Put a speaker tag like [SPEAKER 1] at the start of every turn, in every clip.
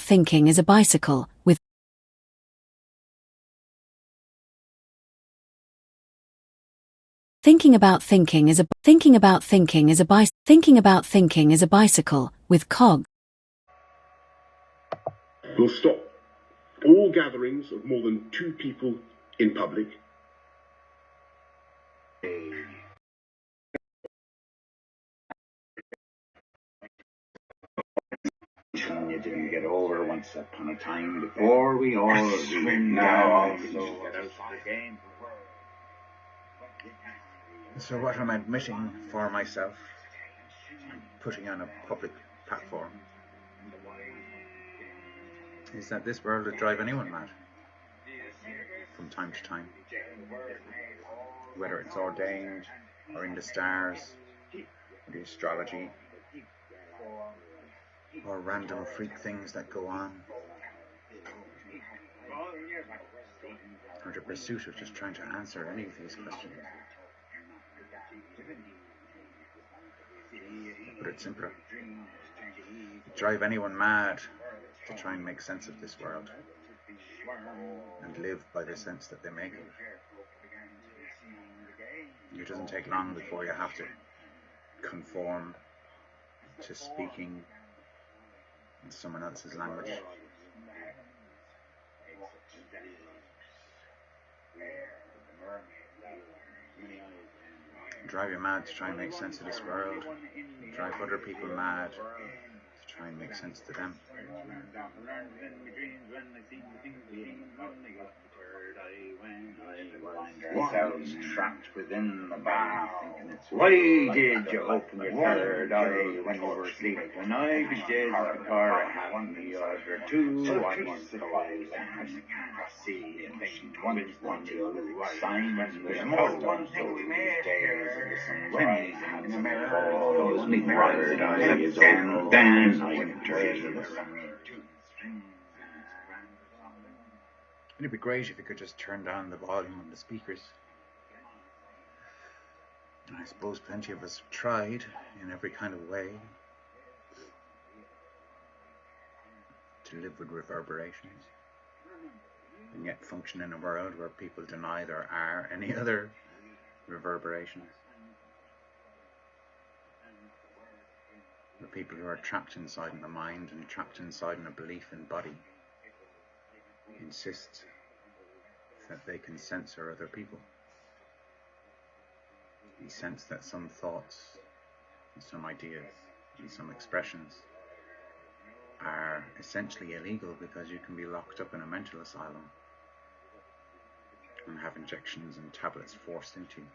[SPEAKER 1] Thinking is a bicycle with Thinking about thinking is a bicycle with cogs.
[SPEAKER 2] Will stop all gatherings of more than 2 people in public.
[SPEAKER 3] You didn't get over once upon a time before we all swim now.
[SPEAKER 4] So what I'm admitting for myself, and putting on a public platform, is that this world would drive anyone mad from time to time. Whether it's ordained or in the stars, or the astrology, or random freak things that go on, or the pursuit of just trying to answer any of these questions. Put it simpler, drive anyone mad to try and make sense of this world and live by the sense that they make of it. It doesn't take long before you have to conform to speaking in someone else's language. Drive you mad to try and make sense of this world. Drive other people mad to try and make sense to them.
[SPEAKER 3] Yourselves trapped within the bar. Why did you open your third eye when you were asleep? When I was dead before I had the other two, I was surprised and see and one sign there's more one thing we made here when we had the those me third eyes and then I entered.
[SPEAKER 4] It'd be great if you could just turn down the volume on the speakers. And I suppose plenty of us have tried in every kind of way to live with reverberations and yet function in a world where people deny there are any other reverberations. The people who are trapped inside in the mind and trapped inside in a belief in body insist that they can censor other people. They sense that some thoughts and some ideas and some expressions are essentially illegal because you can be locked up in a mental asylum and have injections and tablets forced into you.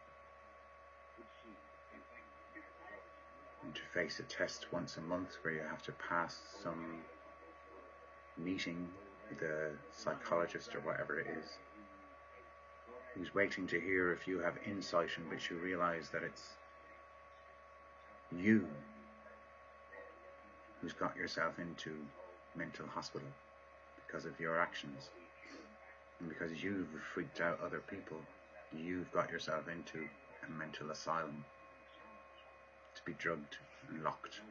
[SPEAKER 4] And to face a test once a month where you have to pass some meeting with a psychologist or whatever it is, who's waiting to hear if you have insight in which you realize that it's you who's got yourself into mental hospital because of your actions, and because you've freaked out other people, you've got yourself into a mental asylum to be drugged and locked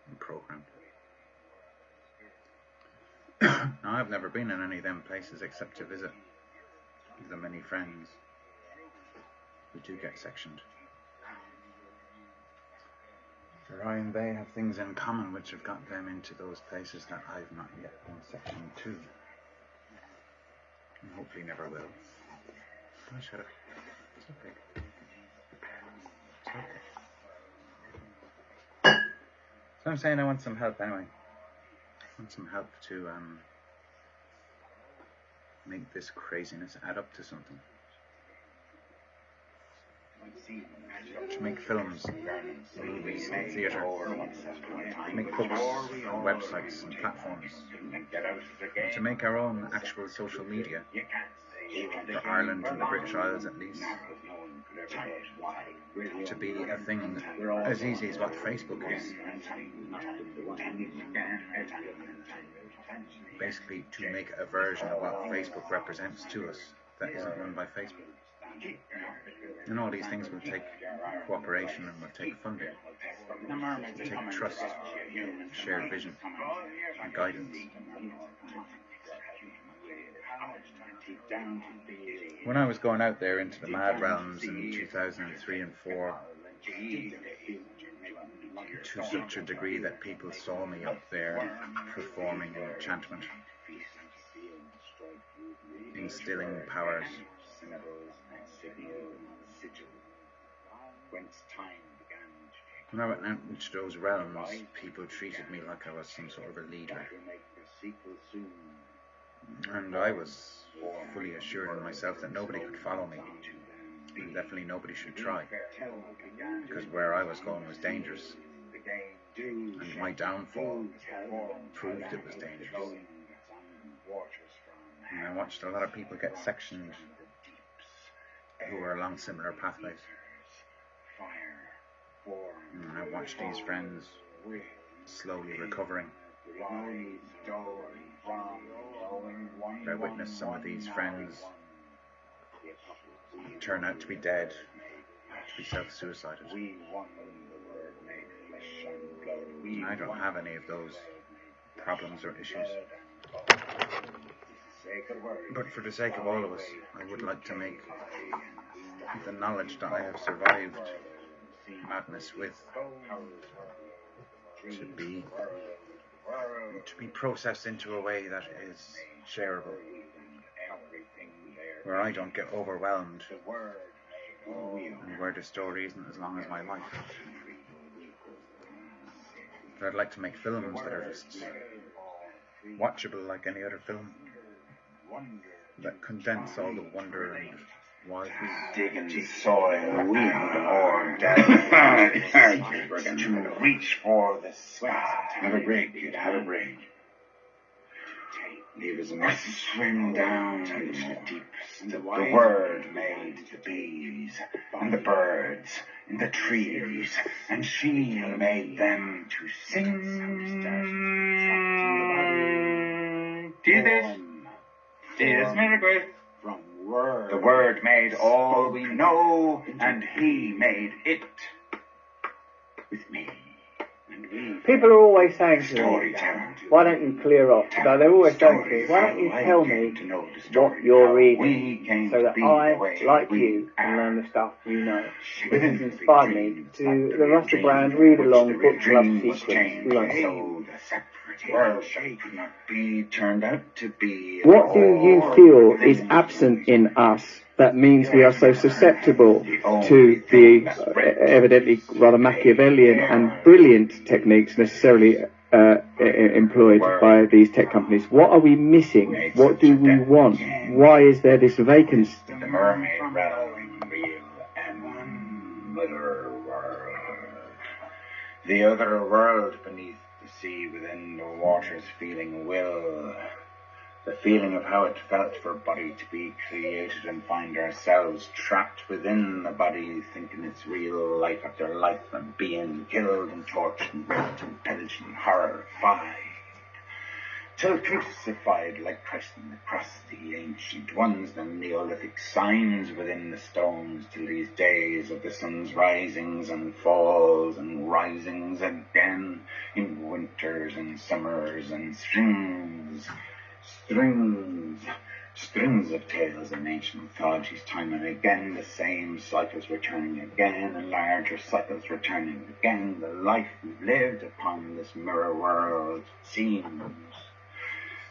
[SPEAKER 4] and programmed. Now, I've never been in any of them places except to visit the many friends who do get sectioned. Orion Bay have things in common which have got them into those places that I've not yet been sectioned to, and hopefully never will. Oh, shut up. It's okay. It's okay. So I'm saying I want some help anyway. I want some help to make this craziness add up to something. To make films, movies, and theatre, to make books, and websites and platforms, and to make our own actual social media, for Ireland and the British Isles at least, to be a thing as easy as what Facebook is. Basically, to make a version of what Facebook represents to us that isn't run by Facebook. And all these things will take cooperation and will take funding. take trust, shared vision, and guidance. When I was going out there into the mad realms in 2003 and 4, to such a degree that people saw me up there performing enchantment, instilling powers. When I went out into those realms, people treated me like I was some sort of a leader. And I was fully assured in myself that nobody could follow me. And definitely nobody should try. Because where I was going was dangerous. And my downfall proved it was dangerous. And I watched a lot of people get sectioned who were along similar pathways. And I watched these friends slowly recovering. I witnessed some of these friends turn out to be dead, to be self-suicided. I don't have any of those problems or issues. But for the sake of all of us, I would like to make the knowledge that I have survived madness with to be processed into a way that is shareable, where I don't get overwhelmed and where the story isn't as long as my life. But I'd like to make films that are just watchable like any other film, that condense all the wonder and wildness.
[SPEAKER 3] Digging the soil, we more to reach for the sky. Have a break, kid, have a break. Leave us a message. Swim down to the deepest. The word made the bees and the birds in the trees, and she made them to sing. See this miracle? The word made all we know, and he made it with me.
[SPEAKER 5] People are always saying to me, why don't you clear off? So they're always saying to me, why don't you tell me what you're reading so that I, like you, can learn the stuff you know. This has inspired me to the Russell Brand read-along book club sequence we won't see. What do you feel is absent in us that means we are so susceptible to the evidently rather Machiavellian and brilliant techniques necessarily employed by these tech companies? What are we missing? What do we want? Why is there this vacancy?
[SPEAKER 3] The mermaid realm, real and other world. The other world beneath the sea, within the waters, feeling will. The feeling of how it felt for a body to be created and find ourselves trapped within the body, thinking it's real life after life, and being killed and tortured and raped and pillaged and horrified. Till crucified like Christ on the cross, the ancient ones, the Neolithic signs within the stones, till these days of the sun's risings and falls and risings again, in winters and summers and springs. Strings of tales and ancient mythologies, time and again, the same cycles returning again, and larger cycles returning again. The life we've lived upon this mirror world seems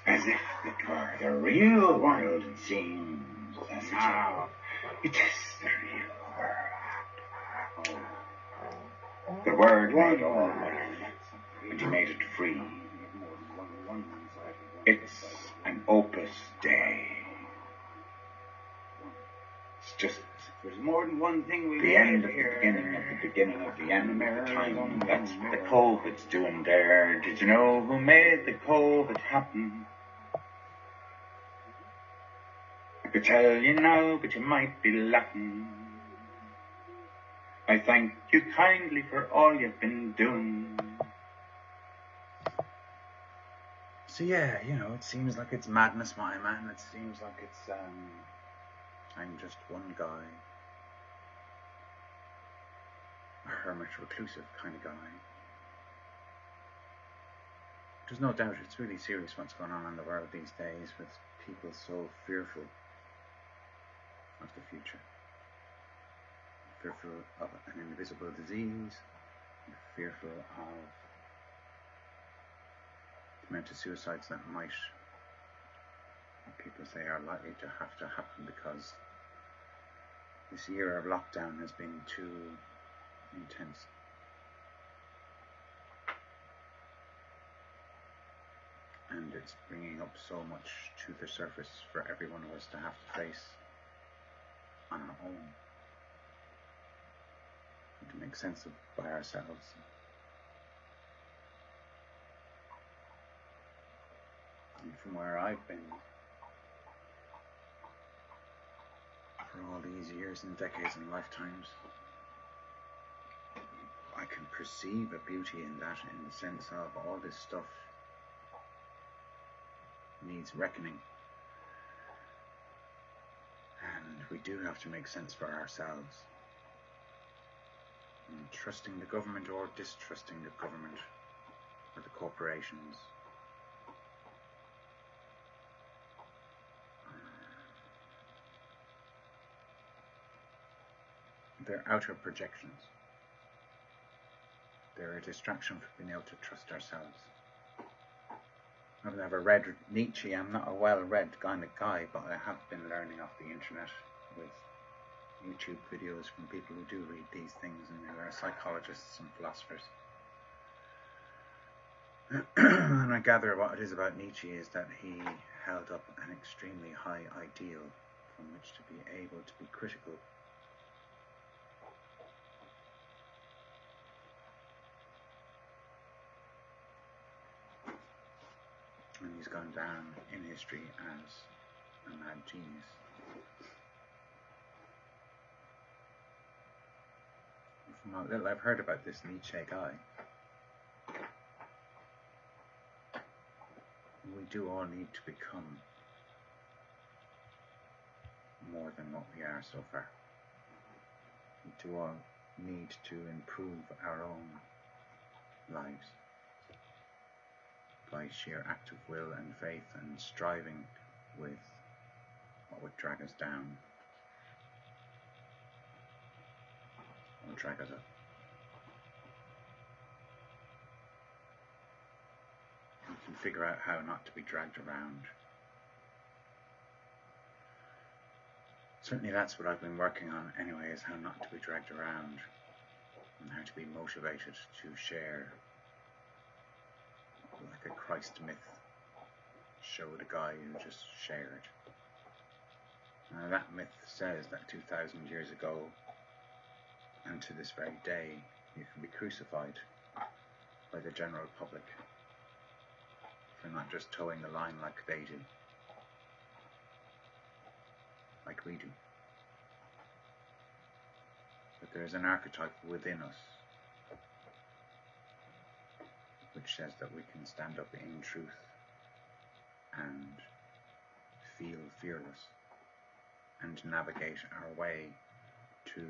[SPEAKER 3] as if it were the real world. It seems as how it is the real world. The word made all life, and he made it free. It's an opus dei. It's just there's more than one thing we the end of the beginning of the beginning of the end of the time. That's what the COVID's doing there. Did you know who made the COVID happen? I could tell you now, but you might be laughing. I thank you kindly for all you've been doing.
[SPEAKER 4] So yeah, it seems like it's madness, my man. It seems like it's, I'm just one guy. A hermit, reclusive kind of guy. There's no doubt it's really serious what's going on in the world these days, with people so fearful of the future. Fearful of an invisible disease, fearful of the amount of suicides that might, people say, are likely to have to happen because this year of lockdown has been too intense. And it's bringing up so much to the surface for every one of us to have to face on our own, and to make sense of by ourselves. And from where I've been for all these years and decades and lifetimes, I can perceive a beauty in that, in the sense of all this stuff needs reckoning, and we do have to make sense for ourselves. And trusting the government or distrusting the government or the corporations, they're outer projections. They're a distraction from being able to trust ourselves. I've never read Nietzsche. I'm not a well-read kind of guy, but I have been learning off the internet with YouTube videos from people who do read these things and who are psychologists and philosophers. And I gather what it is about Nietzsche is that he held up an extremely high ideal from which to be able to be critical. And he's gone down in history as a mad genius. From what little I've heard about this Nietzsche guy, we do all need to become more than what we are so far. We do all need to improve our own lives by sheer act of will and faith, and striving with what would drag us down or drag us up. We can figure out how not to be dragged around. Certainly that's what I've been working on anyway, is how not to be dragged around and how to be motivated to share, like a Christ myth showed a guy who just shared. Now that myth says that 2,000 years ago and to this very day you can be crucified by the general public for not just towing the line like they do, like we do. But there is an archetype within us which says that we can stand up in truth and feel fearless and navigate our way to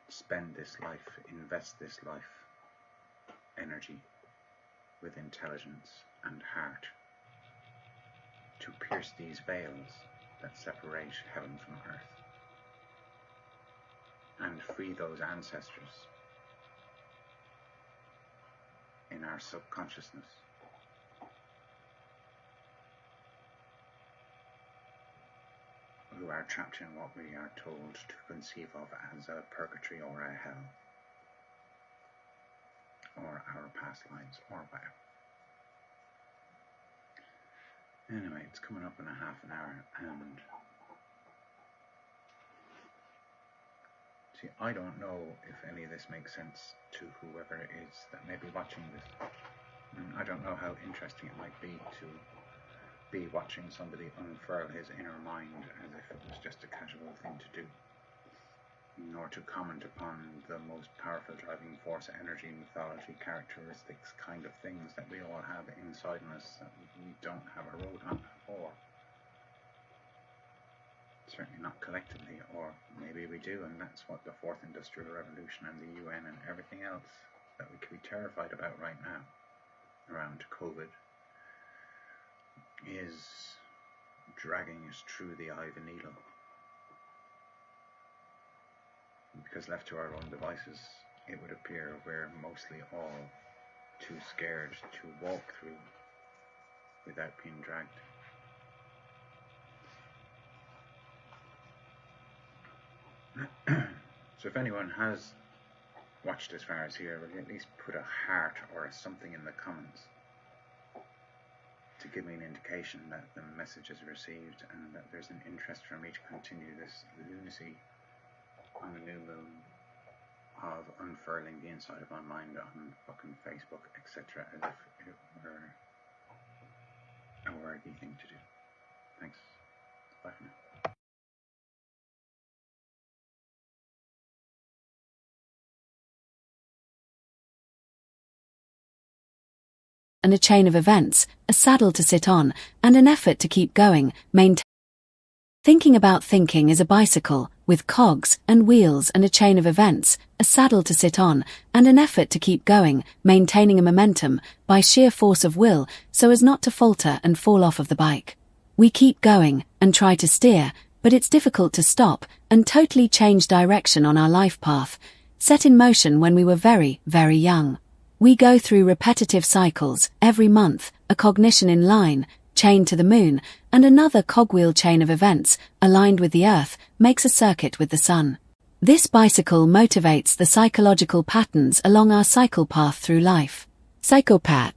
[SPEAKER 4] spend this life, invest this life energy with intelligence and heart, to pierce these veils that separate heaven from earth and free those ancestors in our subconsciousness who are trapped in what we are told to conceive of as a purgatory or a hell, or our past lives, or whatever. Anyway, it's coming up in a half an hour, and see, I don't know if any of this makes sense to whoever it is that may be watching this. I don't know how interesting it might be to be watching somebody unfurl his inner mind as if it was just a casual thing to do, nor to comment upon the most powerful driving force, energy, mythology, characteristics, kind of things that we all have inside us that we don't have a roadmap for. Certainly not collectively, or maybe we do, and that's what the Fourth Industrial Revolution and the UN and everything else that we can be terrified about right now around COVID is dragging us through the eye of a needle. Because left to our own devices, it would appear we're mostly all too scared to walk through without being dragged. So if anyone has watched as far as here, will you at least put a heart or a something in the comments to give me an indication that the message is received and that there's an interest for me to continue this lunacy on the new moon of unfurling the inside of my mind on fucking Facebook, etc., as if it were a worthy thing to do. Thanks. Bye for now.
[SPEAKER 1] And a chain of events, a saddle to sit on, and an effort to keep going, Thinking about thinking is a bicycle, with cogs and wheels and a chain of events, a saddle to sit on, and an effort to keep going, maintaining a momentum, by sheer force of will, so as not to falter and fall off of the bike. We keep going, and try to steer, but it's difficult to stop, and totally change direction on our life path, set in motion when we were very, very young. We go through repetitive cycles, every month, a cognition in line, chain to the moon, and another cogwheel chain of events, aligned with the earth, makes a circuit with the sun. This bicycle motivates the psychological patterns along our cycle path through life. Psychopath.